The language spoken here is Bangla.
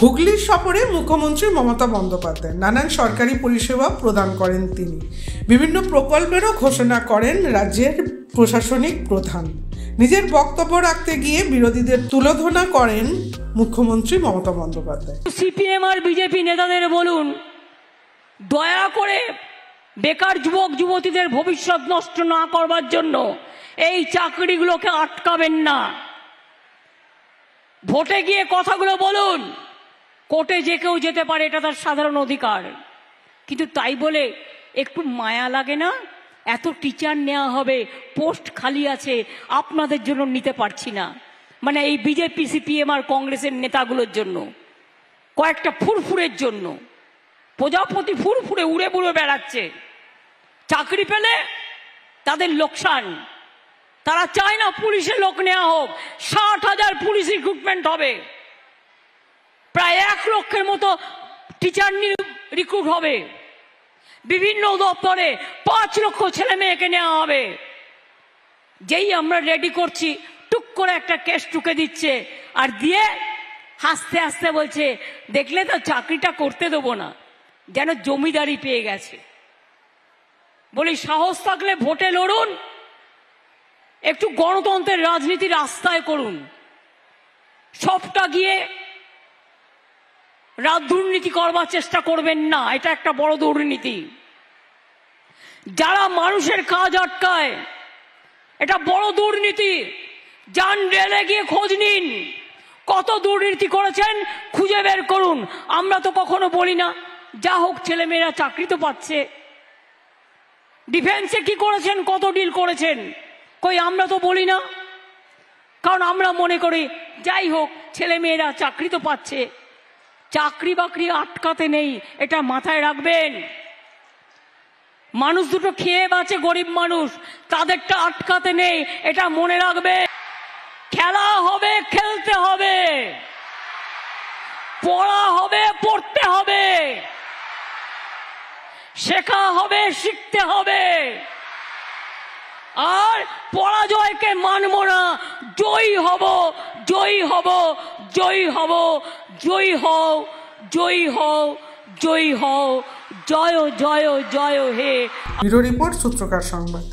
হুগলির সফরে মুখ্যমন্ত্রী মমতা বন্দ্যোপাধ্যায় নানান সরকারি পরিষেবা প্রদান করেন। তিনি বিভিন্ন প্রকল্পেরও ঘোষণা করেন রাজ্যের প্রশাসনিক প্রধান। নিজের বক্তব্য রাখতে গিয়ে বিরোধীদের তুলোধনা করেন মুখ্যমন্ত্রী মমতা বন্দ্যোপাধ্যায়। সিপিএম আর বিজেপি নেতাদের বলুন, দয়া করে বেকার যুবক যুবতীদের ভবিষ্যৎ নষ্ট না করবার জন্য এই চাকরিগুলোকে আটকাবেন না। ভোটে গিয়ে কথাগুলো বলুন। কোর্টে যে কেউ যেতে পারে, এটা তার সাধারণ অধিকার, কিন্তু তাই বলে একটু মায়া লাগে না? এত টিচার নেওয়া হবে, পোস্ট খালি আছে, আপনাদের জন্য নিতে পারছি না। মানে এই বিজেপি সিপিএম আর কংগ্রেসের নেতাগুলোর জন্য, কয়েকটা ফুরফুরের জন্য। প্রজাপতি ফুরফুরে উড়ে বুড়ে বেড়াচ্ছে, চাকরি পেলে তাদের লোকসান। তারা চায় না পুলিশে লোক নেওয়া হোক। 60,000 পুলিশ রিক্রুটমেন্ট হবে, প্রায় 1 লক্ষের মতো টিচার রিক্রুট হবে, বিভিন্ন দপ্তরে 5 লক্ষ ছেলে মেয়েকে নেওয়া হবে। যেই আমরা রেডি করছি, টুক করে একটা কেস টুকে দিচ্ছে, আর দিয়ে হাসতে হাসতে বলছে, দেখলে তো চাকরিটা করতে দেবো না, যেন জমিদারি পেয়ে গেছে। বলি, সাহস থাকলে ভোটে লড়ুন, একটু গণতন্ত্রের রাজনীতি রাস্তায় করুন। সবটা গিয়ে দুর্নীতি করবার চেষ্টা করবেন না, এটা একটা বড় দুর্নীতি। যারা মানুষের কাজ আটকায়, এটা বড় দুর্নীতি। যান রেলে গিয়ে খোঁজ নিন, কত দুর্নীতি করেছেন খুঁজে বের করুন। আমরা তো কখনো বলি না, যা হোক ছেলেমেয়েরা চাকরি তো পাচ্ছে। ডিফেন্সে কি করেছেন, কত ডিল করেছেন, কই আমরা তো বলি না। কারণ আমরা মনে করি, যাই হোক ছেলেমেয়েরা চাকরি তো পাচ্ছে, চাকরি বাকরি আটকাতে নেই, এটা মাথায় রাখবেন। মানুষ দুটো খেয়ে বাঁচে, গরিব মানুষ, তাদেরটা আটকাতে নেই, এটা মনে রাখবে। খেলা হবে, খেলতে হবে, পড়া হবে, পড়তে হবে, শেখা হবে, শিখতে হবে। আর পরাজয়কে মানব না, জয়ী হব, জয়ী হব, জয়ী হব, জয়ী হও, জয়ী হও, জয়ী হও, জয় জয় জয় হে। ব্যুরো রিপোর্ট, সূত্রকার সংবাদ।